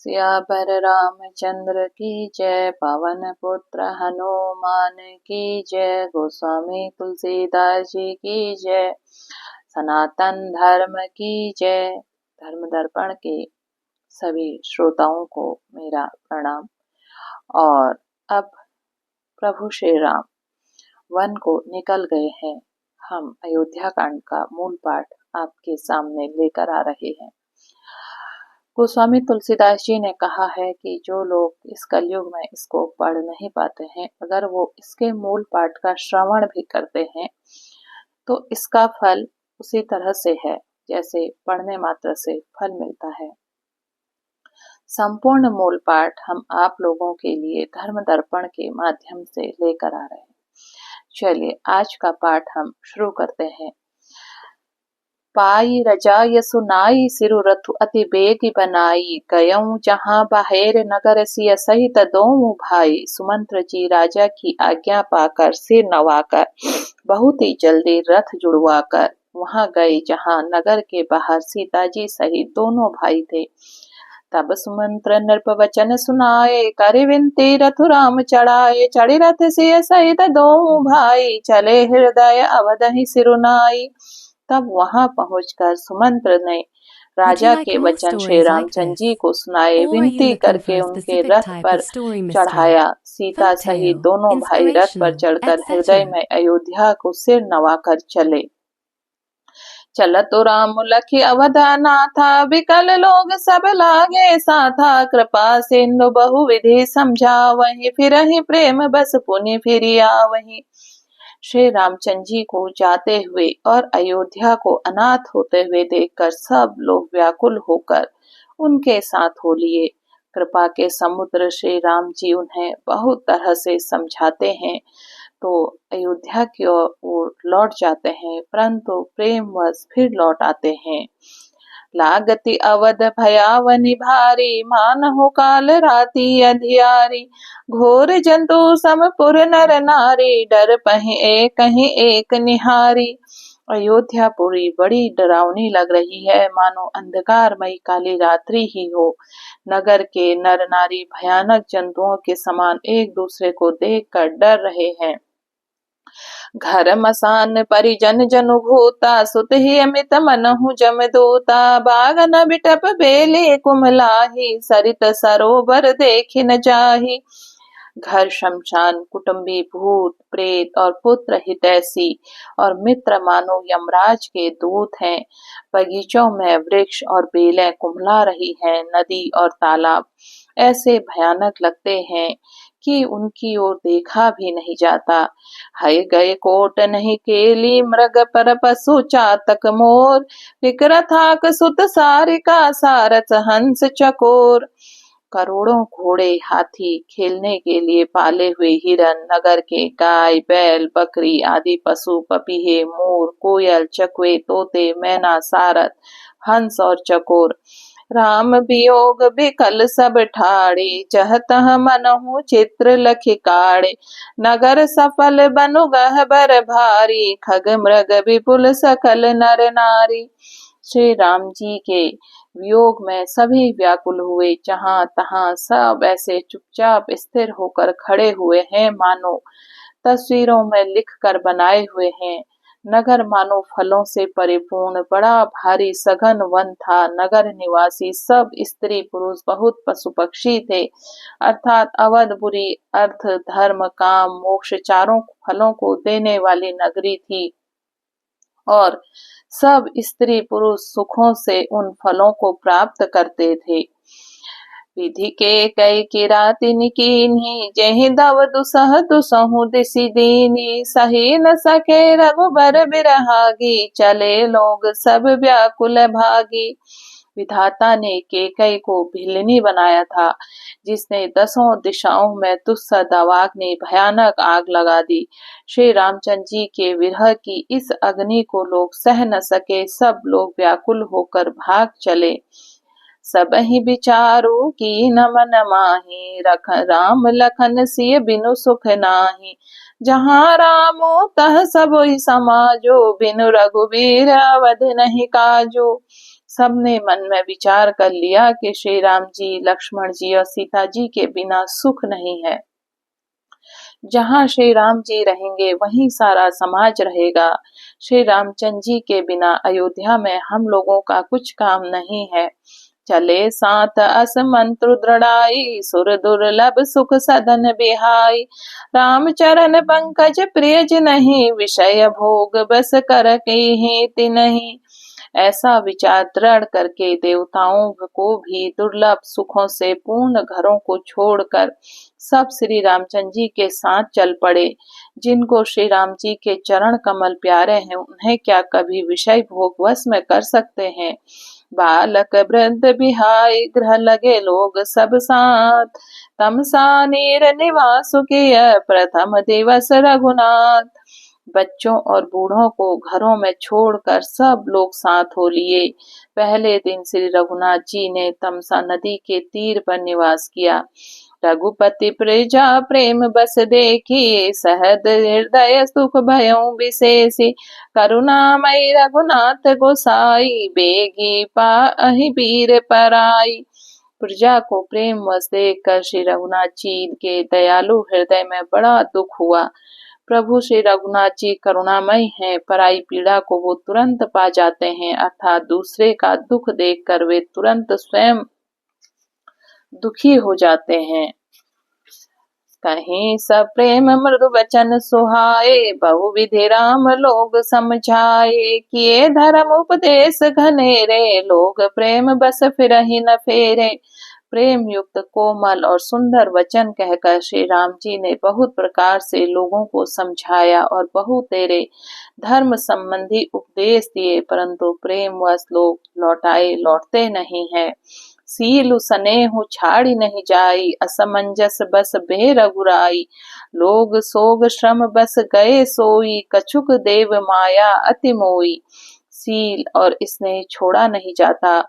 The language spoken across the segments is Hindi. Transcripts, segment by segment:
सियावर रामचंद्र की जय, पवन पुत्र हनुमान की जय, गोस्वामी तुलसीदास जी की जय, सनातन धर्म की जय। धर्म दर्पण के सभी श्रोताओं को मेरा प्रणाम। और अब प्रभु श्री राम वन को निकल गए हैं। हम अयोध्या कांड का मूल पाठ आपके सामने लेकर आ रहे हैं। गोस्वामी तुलसीदास जी ने कहा है कि जो लोग इस कलयुग में इसको पढ़ नहीं पाते हैं, अगर वो इसके मूल पाठ का श्रवण भी करते हैं तो इसका फल उसी तरह से है जैसे पढ़ने मात्र से फल मिलता है। संपूर्ण मूल पाठ हम आप लोगों के लिए धर्म दर्पण के माध्यम से लेकर आ रहे हैं। चलिए आज का पाठ हम शुरू करते हैं। पाई रजाय सुनाई सिरु रथु अति बेगी बनाई, गयऊं जहां बाहेर नगर सिय सहित दोऊ भाई। सुमंत्र जी राजा की आज्ञा पाकर सिर नवाकर, बहुत ही जल्दी रथ जुड़वाकर वहां गए जहां नगर के बाहर सीता जी सहित दोनों भाई थे। तब सुमंत्र नृप वचन सुनाए, करे विनती रथु राम चढ़ाए। चढ़ी रथ सिय सहित दोऊ भाई, चले हृदय अवधहि सिरुनाई। तब वहां पहुंचकर सुमंत्र ने राजा के वचन श्री रामचंद्र जी को सुनाए। विनती करके उनके रथ पर चढ़ाया। सीता सहित दोनों भाई रथ पर चढ़कर हृदय में अयोध्या को सिर नवाकर चले। चलत तो राम लखी अवधाना था, विकल लोग सब लागे साथा। कृपा सिंधु बहुविधि समझावहि, फिरहि प्रेम बस पुनि फिरि आवहि। श्री रामचंद्र जी को जाते हुए और अयोध्या को अनाथ होते हुए देखकर सब लोग व्याकुल होकर उनके साथ हो लिए। कृपा के समुद्र श्री राम जी उन्हें बहुत तरह से समझाते हैं तो अयोध्या की ओर लौट जाते हैं, परंतु प्रेमवश फिर लौट आते हैं। लागति अवध भयावनि भारी, मानहु काल राति अंधियारी। घोर जंतु समपुर नर नारी, डर पहि एक निहारी। अयोध्यापुरी बड़ी डरावनी लग रही है, मानो अंधकारमयी काली रात्रि ही हो। नगर के नर नारी भयानक जंतुओं के समान एक दूसरे को देखकर डर रहे हैं। घर मसान परिजन जनु भूता, सुत ही अमित मनहु जमदूता। बाग न बिटप बेले कुमलाही, सरित सरोवर देखि न जाही। घर शमशान, कुटुंबी, भूत प्रेत और पुत्र हितैषी और मित्र मानो यमराज के दूत हैं। बगीचों में वृक्ष और बेलें कुम्हला रही हैं। नदी और तालाब ऐसे भयानक लगते हैं कि उनकी ओर देखा भी नहीं जाता। हय गए कोट नहीं केली, मृग पर पशु चातक मोर। विक्रथाक सुत सारिका, सारथ हंस चकोर। करोड़ों घोड़े हाथी, खेलने के लिए पाले हुए हिरन, नगर के गाय बैल बकरी आदि पशु, पपीहे मोर कोयल चकवे तोते मैना सारथ हंस और चकोर। राम वियोग बिकल सब ठाड़े, जह तह मनहु चित्र लखि काढ़े। नगर सफल बनु गहबर भारी, खग मृग विपुल सकल नर नारी। श्री राम जी के वियोग में सभी व्याकुल हुए। जहां तहां सब ऐसे चुपचाप स्थिर होकर खड़े हुए हैं, मानो तस्वीरों में लिख कर बनाए हुए हैं। नगर मानो फलों से परिपूर्ण बड़ा भारी सघन वन था। नगर निवासी सब स्त्री पुरुष बहुत पशु पक्षी थे, अर्थात अवधपुरी अर्थ धर्म काम मोक्ष चारों फलों को देने वाली नगरी थी और सब स्त्री पुरुष सुखों से उन फलों को प्राप्त करते थे। विधि के कई किरातिन कीन्ही, जेहि दव दुसह दुसहु दिसि दीनी। सही न सके रघुबर बिरहागी, चले लोग सब व्याकुल भागी। विधाता ने केकई को भिल्लनी बनाया था, जिसने 10 दिशाओं में तुस्सा दावाग्नि भयानक आग लगा दी। श्री रामचंद्र जी के विरह की इस अग्नि को लोग सह न सके, सब लोग व्याकुल होकर भाग चले। सब ही विचारो की न मन माही, रख राम लखन सिय बिनु सुख नाही। जहाँ रामो तह सब समाजो, बिनु रघुबीर अवध नहीं काजो। सबने मन में विचार कर लिया कि श्री राम जी, लक्ष्मण जी और सीता जी के बिना सुख नहीं है। जहाँ श्री राम जी रहेंगे वहीं सारा समाज रहेगा। श्री रामचंद्र जी के बिना अयोध्या में हम लोगों का कुछ काम नहीं है। चले सात असमंत्र दृढ़ाई, सुर दुर्लभ सुख सदन बिहाई। राम चरण पंकज प्रिय जिनहि, विषय भोग बस कर ही तिनहि। ऐसा विचार दृढ़ करके देवताओं को भी दुर्लभ सुखों से पूर्ण घरों को छोड़कर सब श्री रामचंद्र जी के साथ चल पड़े। जिनको श्री राम जी के चरण कमल प्यारे हैं, उन्हें क्या कभी विषय भोग वश में कर सकते हैं। बालक वृद्ध बिहाय, गृह लगे लोग सब साथ। तमसानेर निवास किय, प्रथम दिवस रघुनाथ। बच्चों और बूढ़ों को घरों में छोड़कर सब लोग साथ हो लिए। पहले दिन श्री रघुनाथ जी ने तमसा नदी के तीर पर निवास किया। रघुपति प्रजा प्रेम बस देखी, सहद हृदय सुख भयउ विशेषी। करुणामयी रघुनाथ गोसाई, बेगी पाहि पीर पराई। प्रजा को प्रेम वश देख कर श्री रघुनाथ जी के दयालु हृदय में बड़ा दुख हुआ। प्रभु श्री रघुनाथ जी करुणामय हैं, पराई पीड़ा को वो तुरंत पा जाते हैं, अर्थात दूसरे का दुख देखकर वे तुरंत स्वयं दुखी हो जाते हैं। कहीं सब प्रेम मृदु वचन सुहाए, बहुविधि राम लोग समझाए। किए धर्म उपदेश घनेरे, लोग प्रेम बस फिरहि न फेरे। प्रेम युक्त कोमल और सुंदर वचन कहकर श्री राम जी ने बहुत प्रकार से लोगों को समझाया और बहुत तेरे धर्म संबंधी उपदेश दिए, परंतु प्रेम वश लोग लौटते नहीं है। सीलु स्नेहु छाड़ी नहीं जाई, असमंजस बस बे रघुराई। लोग सोग श्रम बस गए सोई, कछुक देव माया अति मोई। सील और स्नेह छोड़ा नहीं जाता।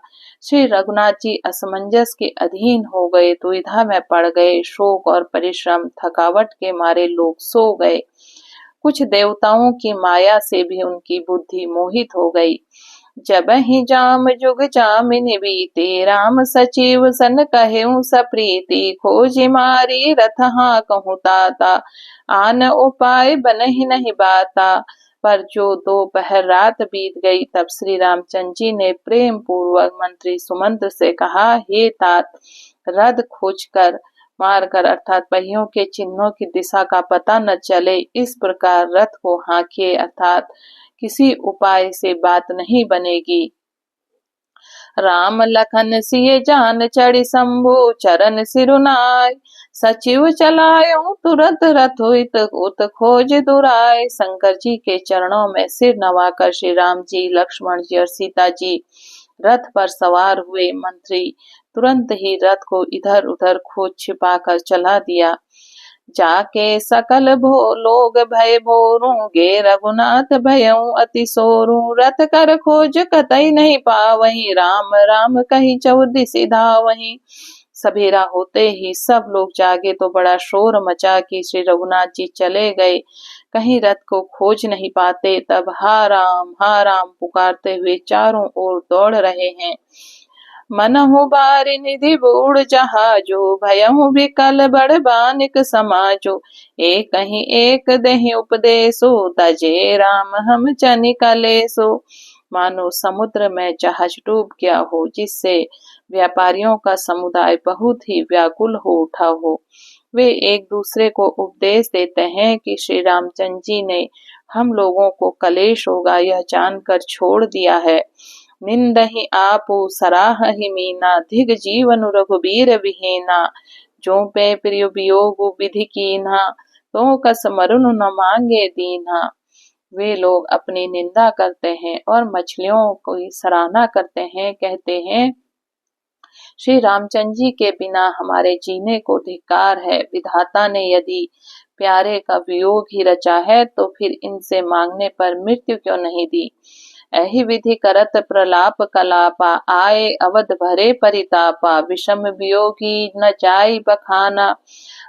श्री रघुनाथ जी असमंजस के अधीन हो गए, दुविधा में पड़ गए। शोक और परिश्रम थकावट के मारे लोग सो गए। कुछ देवताओं की माया से भी उनकी बुद्धि मोहित हो गई। जब ही जाम जुग जामिन बीते, राम सचिव सन कहेऊ सप्रीति। खोज मारी रथ हाँ कहूँ ताता, आन उपाय बनहि नहीं बाता। पर जो दोपहर रात बीत गई, तब श्री रामचंद्र जी ने प्रेम पूर्वक मंत्री सुमंत्र से कहा, हे तात, रथ खोजकर मारकर अर्थात पहियों के चिन्हों की दिशा का पता न चले, इस प्रकार रथ को हाँकिए, अर्थात किसी उपाय से बात नहीं बनेगी। राम लखन सिए जान चढ़ी शंभु, चरण सिरुनाय। सचिव चलायो तुरंत रथ उत खोज दुराय। शंकर जी के चरणों में सिर नवाकर श्री राम जी, लक्ष्मण जी और सीता जी रथ पर सवार हुए। मंत्री तुरंत ही रथ को इधर उधर खोज छिपाकर चला दिया। जाके सकल लोग भय भोरू, गे रघुनाथ भयऊ अति सोरू। रथ कर खोज कतई नहीं पावहीं, राम राम कही चौदिसी धावहीं। सवेरा होते ही सब लोग जागे तो बड़ा शोर मचा कि श्री रघुनाथ जी चले गए, कहीं रथ को खोज नहीं पाते। तब हा राम पुकारते हुए चारों ओर दौड़ रहे हैं। मनहु बारि निधि बूढ़ जहाजो, भयहु विकल बड़ बानिक समाजो। एक ही एक दहि उपदेशो, तजे राम हम चनि कलेसो। मानो समुद्र में जहाज डूब गया हो, जिससे व्यापारियों का समुदाय बहुत ही व्याकुल हो उठा हो। वे एक दूसरे को उपदेश देते हैं कि श्री रामचंद्र जी ने हम लोगों को कलेश होगा यह जानकर छोड़ दिया है। निंदहि आपु सराहहि मीना, धिग जीवन रघुबीर विहीना। जो पे प्रिय वियोग विधि कीन्हा, तो कस मरुन न मांगे दीन्हा। वे लोग अपनी निंदा करते हैं और मछलियों की सराहना करते हैं, कहते हैं श्री रामचंद्र जी के बिना हमारे जीने को धिक्कार है। विधाता ने यदि प्यारे का वियोग ही रचा है, तो फिर इनसे मांगने पर मृत्यु क्यों नहीं दी। एहि विधि करत प्रलाप कलापा, आए अवध भरे परितापा। विषम वियोगी न जाई बखाना,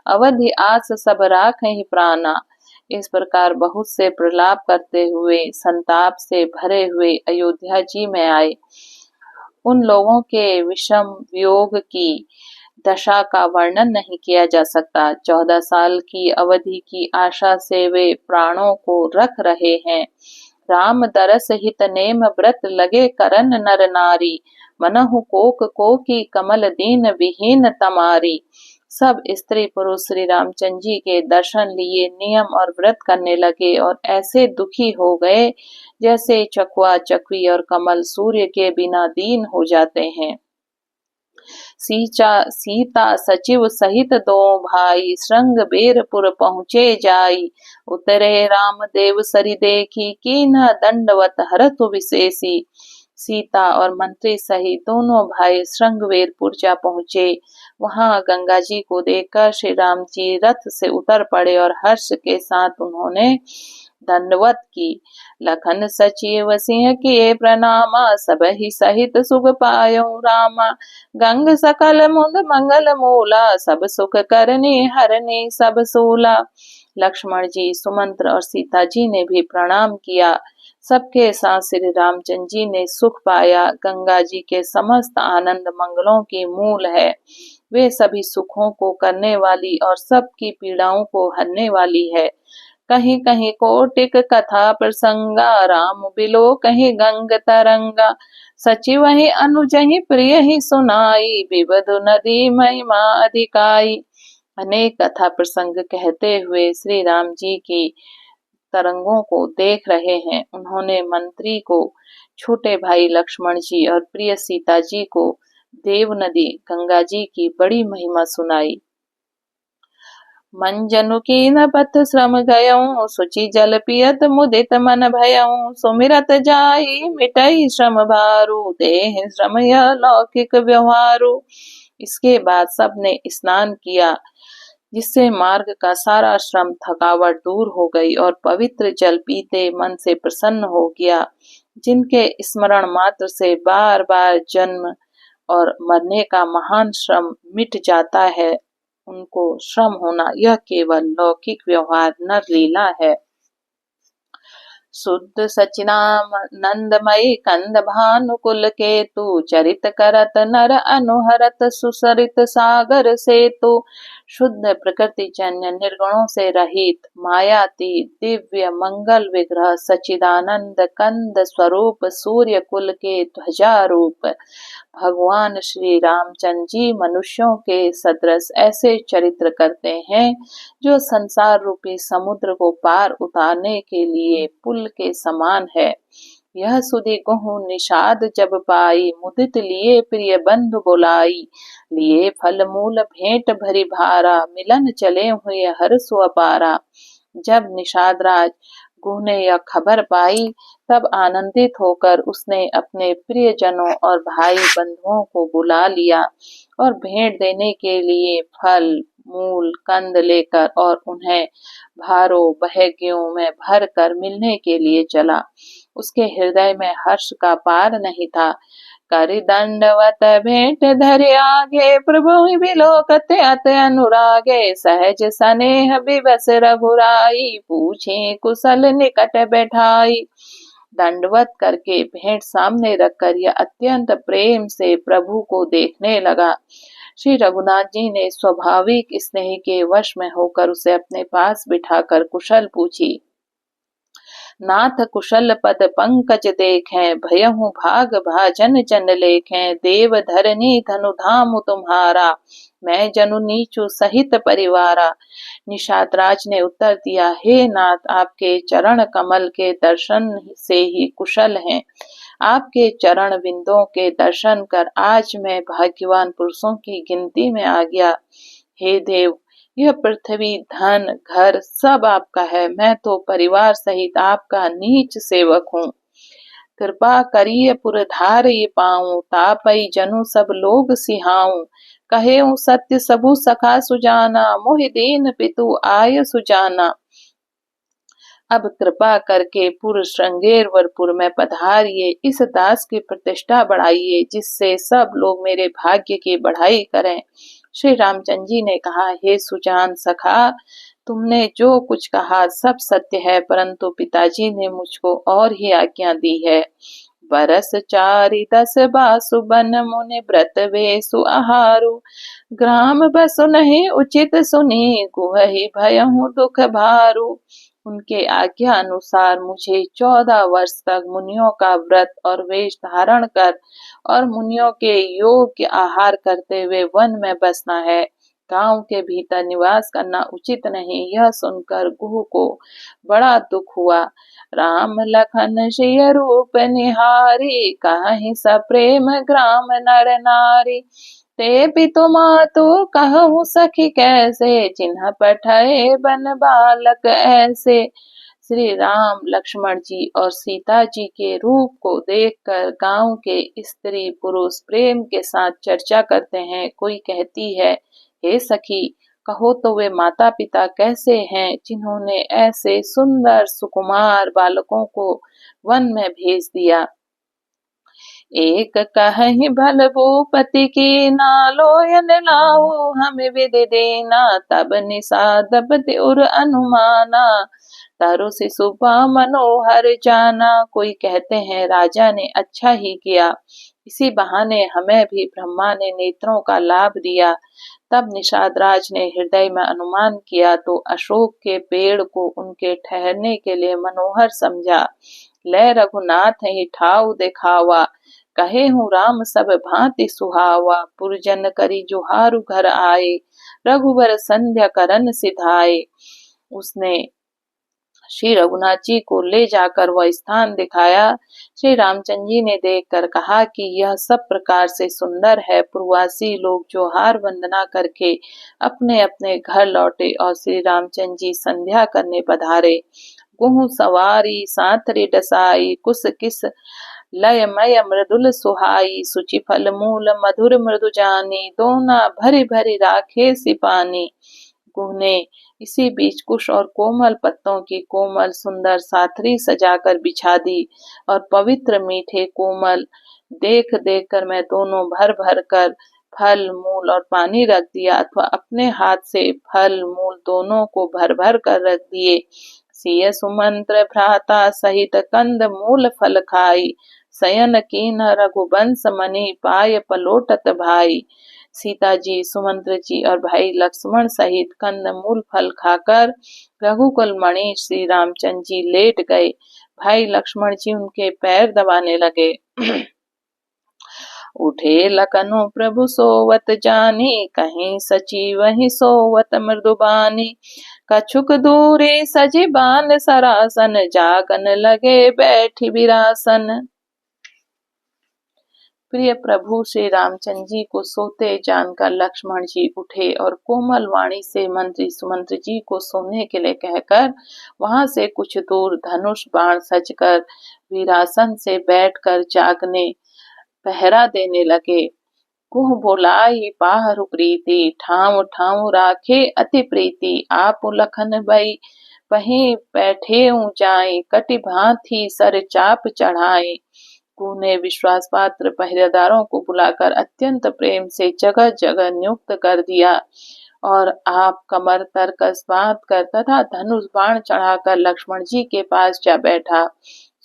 अवधि आस सब राखहि प्राणा। इस प्रकार बहुत से प्रलाप करते हुए संताप से भरे हुए अयोध्या जी में आए। उन लोगों के विषम वियोग की दशा का वर्णन नहीं किया जा सकता। 14 साल की अवधि की आशा से वे प्राणों को रख रहे हैं। राम दरस हित नेम व्रत लगे करन नर नारी, मनहु कोक कोकी कमल दीन विहीन तमारी। सब स्त्री पुरुष श्री रामचंद्र जी के दर्शन लिए नियम और व्रत करने लगे और ऐसे दुखी हो गए जैसे चकवा चकवी और कमल सूर्य के बिना दीन हो जाते हैं। सीता सचिव सहित दो भाई, श्रृंग बेरपुर पहुँचे जाई। उतरे राम देव सरि देखी, कीन्ह दंडवत हरतु विशेषी। सीता और मंत्री सहित दोनों भाई श्रृंगवेरपुर जा पहुँचे। वहां गंगा जी को देखकर श्री राम जी रथ से उतर पड़े और हर्ष के साथ उन्होंने दंडवत की। लखन सचिव सिंह किए प्रणामा, सब ही सहित सुख पायो रामा। गंग सकल मुद मंगल मूला, सब सुख करनी हरनी सब सूला। लक्ष्मण जी, सुमंत्र और सीता जी ने भी प्रणाम किया। सबके साथ श्री रामचंद्र जी ने सुख पाया। गंगा जी के समस्त आनंद मंगलों की मूल है। वे सभी सुखों को करने वाली और सबकी पीड़ाओं को हरने वाली है। कहीं कहीं कोटिक कथा प्रसंगा, राम बिलो कहीं गंग तरंगा। सचिव ही अनुजहि प्रिय ही सुनाई, विबधु नदी महिमा अधिकाई। अनेक कथा प्रसंग कहते हुए श्री राम जी की तरंगों को देख रहे हैं। उन्होंने मंत्री को, छोटे भाई लक्ष्मण जी और प्रिय सीता जी को देव नदी गंगा जी की बड़ी महिमा सुनाई। मंजनु कीन पथ श्रम गयऊँ, सुचि जल पियत मुदित मन भयऊँ। सुमिरत जाई मिटई श्रम भारू, देह श्रम यह लौकिक व्यवहारू। इसके बाद सबने स्नान किया, जिससे मार्ग का सारा श्रम थकावट दूर हो गई और पवित्र जल पीते मन से प्रसन्न हो गया। जिनके स्मरण मात्र से बार बार जन्म और मरने का महान श्रम मिट जाता है, उनको श्रम होना यह केवल लौकिक व्यवहार नर लीला है। शुद्ध सचिनानंदमयी कंद भानुकुल केतु, चरित करत नर अनुहरत सुसरित सागर सेतु। शुद्ध प्रकृति जन्य निर्गुणों से रहित मायातीत दिव्य मंगल विग्रह सचिदानंद कंद स्वरूप सूर्य कुल के ध्वजा रूप भगवान श्री रामचंद्र जी मनुष्यों के सदृश ऐसे चरित्र करते हैं जो संसार रूपी समुद्र को पार उतारने के लिए पुल के समान है। यह सुधि गुहु निषाद जब पाई, मुदित लिए प्रिय बंधु बुलाई। लिए फल मूल भेंट भरी भारा, मिलन चले हुए हर्ष अपारा। जब निषाद राज गुह ने यह खबर पाई, तब आनंदित होकर उसने अपने प्रियजनों और भाई बंधुओं को बुला लिया और भेंट देने के लिए फल मूल कंद लेकर और उन्हें भारों बहगियों में भर कर मिलने के लिए चला। उसके हृदय में हर्ष का पार नहीं था। करि दंडवत भेंट धरि आगे, प्रभु बिलोकत अत अनुरागे। सहज स्नेह विवश रघुराई, पूछे कुशल निकट बैठाई। दंडवत करके भेंट सामने रखकर यह अत्यंत प्रेम से प्रभु को देखने लगा। श्री रघुनाथ जी ने स्वाभाविक स्नेह के वश में होकर उसे अपने पास बिठाकर कुशल पूछी। नाथ कुशल पद पंकज देखें, भयहु भाग भाजन जन लेखें। देव धरनी धनु धाम तुम्हारा, मैं जनु नीचु सहित परिवारा। निषाद राज ने उत्तर दिया, हे नाथ, आपके चरण कमल के दर्शन से ही कुशल हैं। आपके चरण बिंदों के दर्शन कर आज मैं भाग्यवान पुरुषों की गिनती में आ गया। हे देव, यह पृथ्वी धन घर सब आपका है, मैं तो परिवार सहित आपका नीच सेवक हूँ। कृपा करिए पुरधार ये पाऊं, तापई जनु सब लोग सिहाऊं। कहे सत्य सबु सखा सुजाना, मोहि दीन पितु आय सुजाना। अब कृपा करके पुर श्रृंगेरवरपुर में पधारिए, इस दास की प्रतिष्ठा बढ़ाइए, जिससे सब लोग मेरे भाग्य की बढ़ाई करें। श्री रामचंद्र जी ने कहा, हे सुजान सखा, तुमने जो कुछ कहा सब सत्य है, परंतु पिताजी ने मुझको और ही आज्ञा दी है। बरस चारि दस बासु बन मुनि व्रत वेसु आहारु। ग्राम बसु नहीं उचित सुनी गुहहि भयहु दुख भारू। उनके आज्ञा अनुसार मुझे 14 वर्ष तक मुनियों का व्रत और वेश धारण कर और मुनियों के योग्य आहार करते हुए वन में बसना है। गांव के भीतर निवास करना उचित नहीं। यह सुनकर गुह को बड़ा दुख हुआ। राम लखन सिय रूप निहारी कहि सप्रेम ग्राम नर नारी। ते पितु मातु कहूँ सखी कैसे चिन्ह पठए बन बालक ऐसे। श्री राम लक्ष्मण जी और सीता जी के रूप को देखकर गांव के स्त्री पुरुष प्रेम के साथ चर्चा करते हैं। कोई कहती है, हे सखी, कहो तो वे माता पिता कैसे हैं जिन्होंने ऐसे सुंदर सुकुमार बालकों को वन में भेज दिया। एक कहि भल भूपति की नालोयन लाओ हमें विधि देना तब निषादब उर अनुमाना तारो से सुबह मनोहर जाना। कोई कहते हैं राजा ने अच्छा ही किया, इसी बहाने हमें भी ब्रह्मा ने नेत्रों का लाभ दिया। तब निषाद राज ने हृदय में अनुमान किया तो अशोक के पेड़ को उनके ठहरने के लिए मनोहर समझा। ले रघुनाथ ही ठाव दिखावा कहे हूँ राम सब भांति सुहावा। पुरजन करी जुहारु घर आए रघुबर संध्या करन सिधाए। उसने श्री रघुनाथ जी को ले जाकर वह स्थान दिखाया। श्री रामचंद्र जी ने देखकर कहा कि यह सब प्रकार से सुंदर है। पूर्ववासी लोग जोहार वंदना करके अपने अपने घर लौटे और श्री रामचंद्र जी संध्या करने पधारे। गुहु सवारी साथरी डसाई कुस किस लय मय मृदुल सुहाई। सुचि फल मूल मधुर मृदु जानी दोना भरी भरी राखे सिपानी। गुह ने इसी बीच कुश और कोमल पत्तों की कोमल सुंदर साथरी सजाकर बिछा दी और पवित्र मीठे कोमल देख देख कर मैं दोनों भर भर कर फल मूल और पानी रख दिया अथवा अपने हाथ से फल मूल दोनों को भर भर कर रख दिए। सिय सुमंत्र भ्राता सहित कंद मूल फल खाई शयन कीन रघुवंश मणि पाय पलोटत भाई। सीता जी सुमंत्र जी और भाई लक्ष्मण सहित कंद मूल फल खाकर रघुकुल मणि श्री रामचंद्र जी लेट गए। भाई लक्ष्मण जी उनके पैर दबाने लगे। उठे लखनु प्रभु सोवत जानी कहीं सची वहीं सोवत मृदुबानी। कछुक दूरी सजी बान सरासन जागन लगे बैठी बिरासन। प्रिय प्रभु श्री रामचंद्र जी को सोते जानकर लक्ष्मण जी उठे और कोमल वाणी से मंत्री सुमंत्र जी को सोने के लिए कहकर वहां से कुछ दूर धनुष बाण सजकर वीरासन से बैठकर जागने पहरा देने लगे। कुह बोलाई पाहरु प्रीति ठाव ठाव राखे अति प्रीति। आप लखन भई वहीं बैठे जाए कटि भांति सर चाप चढ़ाए। कुह ने विश्वास पात्र पहरेदारों को बुलाकर अत्यंत प्रेम से जगह जगह नियुक्त कर दिया और आप कमर तरकस बांध कर तथा धनुष बाण चढ़ाकर लक्ष्मण जी के पास जा बैठा।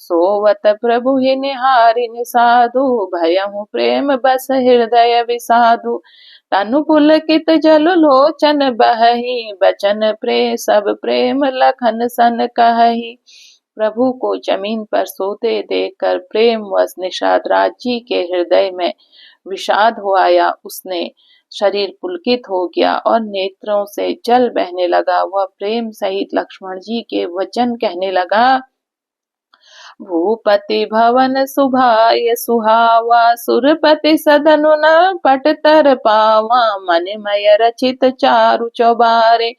सोवत प्रभु ही निहारि निसाधु भयहु प्रेम बस हृदय विसाधु। तनु पुलकित जल लोचन बहहि बचन प्रे सब प्रेम लखन सन कहहि। प्रभु को जमीन पर सोते देखकर प्रेमवश निषाद राज जी के हृदय में विषाद हो आया। उसने शरीर पुलकित हो गया और नेत्रों से जल बहने लगा। वह प्रेम सहित लक्ष्मण जी के वचन कहने लगा। भूपति भवन सुभाय सुहावा सुरपति सदनु न पट तर पावा। मनमय रचित चारु चौबारे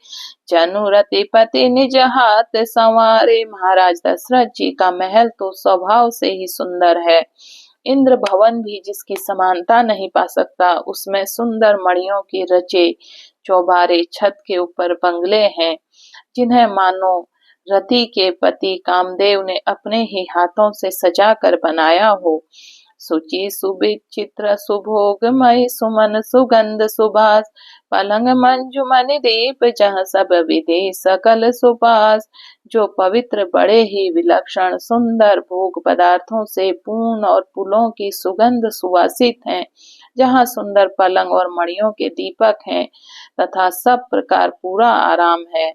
जनु रतिपति निज हाथ संवारे। महाराज दशरथ जी का महल तो स्वभाव से ही सुंदर है। इंद्र भवन भी जिसकी समानता नहीं पा सकता। उसमें सुंदर मणियों के रचे चौबारे छत के ऊपर बंगले हैं जिन्हें मानो रति के पति कामदेव ने अपने ही हाथों से सजा कर बनाया हो। सुचि सुविचित्र सुभोगमय सुमन सुगंध सुभास, पलंग मंजुमनि दीप जहाँ सब विधि सकल सुपास। जो पवित्र बड़े ही विलक्षण सुंदर भोग पदार्थों से पूर्ण और पुलों की सुगंध सुवासित हैं, जहाँ सुंदर पलंग और मणियों के दीपक हैं तथा सब प्रकार पूरा आराम है।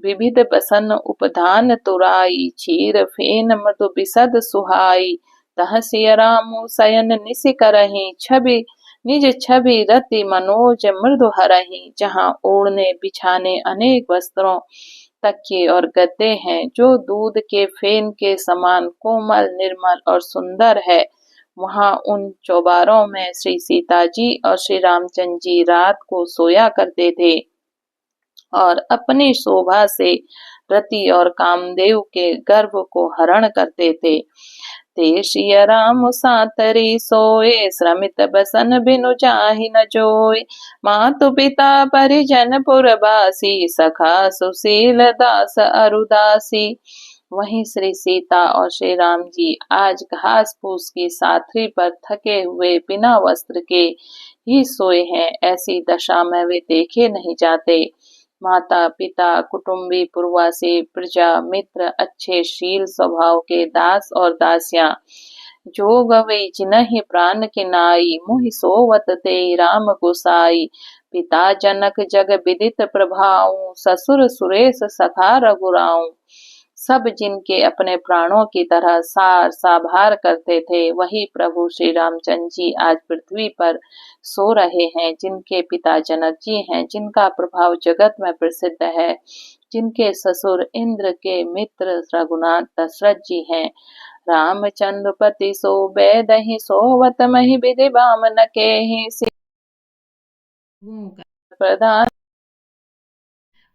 विविध प्रसन्न उपधान तुराई, क्षीर फेन मृदु बिसद सुहाई। तह सिय रामु शयन निसि करहीं, छवि निज छवि रति मनोज मृदु हरहीं। जहाँ ओढ़ने बिछाने अनेक वस्त्रों, तकिए और गद्दे हैं, जो दूध के फेन के समान कोमल निर्मल और सुंदर है, वहाँ उन चौबारों में श्री सीता जी और श्री रामचंद्र जी रात को सोया करते थे और अपनी शोभा से रति और कामदेव के गर्भ को हरण करते थे। ते सिय राम सातरी सोए, श्रमित बसन बिनु जाहि न जोए। मातु पिता परिजन पुरवासी, सखा सुशील दास अरुदासी। वहीं श्री सीता और श्री राम जी आज घास फूस की साथरी पर थके हुए बिना वस्त्र के ही सोए हैं, ऐसी दशा में वे देखे नहीं जाते। माता पिता कुटुंबी पुरवासी प्रजा मित्र अच्छे शील स्वभाव के दास और दासियां, जो गवई जिन्हि प्राण के नाई, मुहि सोवत ते राम गोसाई। पिता जनक जग विदित प्रभाऊ, ससुर सुरेश सखा रघुराऊ। सब जिनके अपने प्राणों की तरह सार साभार करते थे, वही प्रभु श्री रामचंद्र जी आज पृथ्वी पर सो रहे हैं, जिनके पिता जनक जी हैं, जिनका प्रभाव जगत में प्रसिद्ध है, जिनके ससुर इंद्र के मित्र रघुनाथ दशरथ जी हैं। रामचंद्र पति सो बेदहि, सोवत महि विधि बामन केहि। प्रधान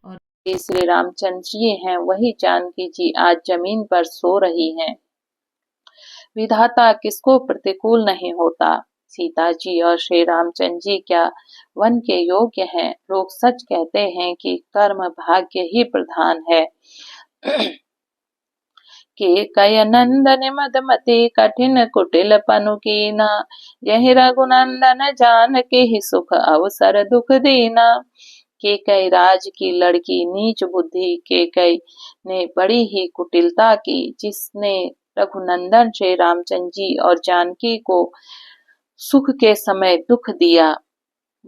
और श्री रामचंद्र जी हैं, वही जानकी जी आज जमीन पर सो रही हैं। विधाता किसको प्रतिकूल नहीं होता। सीता जी और श्री रामचंद्र जी क्या वन के योग्य हैं। लोग सच कहते हैं कि कर्म भाग्य ही प्रधान है। के कय नंदन मदमति, कठिन कुटिल पनु कीना। यही रघुनंदन जान के ही, सुख अवसर दुख दीना। केकई राज की लड़की नीच बुद्धि केकई ने बड़ी ही कुटिलता की, जिसने रघुनंदन श्री रामचंद्र जी और जानकी को सुख के समय दुख दिया।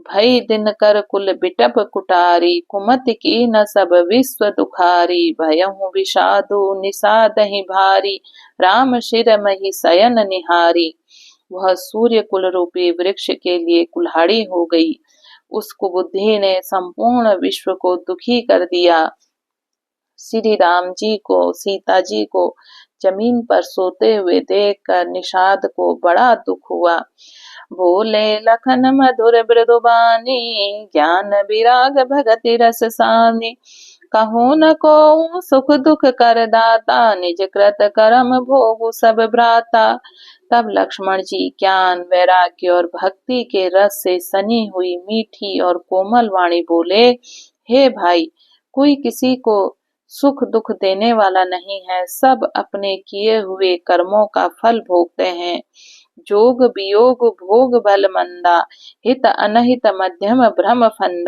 भई दिन कर कुल बिटप कुटारी, कुमति की न सब विश्व दुखारी। भयहु विषादु निषादहि भारी, राम शिर मही शयन निहारी। वह सूर्य कुल रूपी वृक्ष के लिए कुल्हाड़ी हो गई। उस कुबुद्धि ने संपूर्ण विश्व को दुखी कर दिया। श्री राम जी को सीता जी को जमीन पर सोते हुए देखकर निषाद को बड़ा दुख हुआ। बोले लखन मधुर मृदुबानी, ज्ञान विराग भगति रस सानी। कहूँ न को सुख दुख कर दाता, निज कृत करम भोगु सब भ्राता। तब लक्ष्मण जी ज्ञान वैराग्य और भक्ति के रस से सनी हुई मीठी और कोमल वाणी बोले, हे भाई, कोई किसी को सुख दुख देने वाला नहीं है, सब अपने किए हुए कर्मों का फल भोगते हैं। जोग वियोग भोग बल मंदा, हित अनहित मध्यम भ्रम फंदा।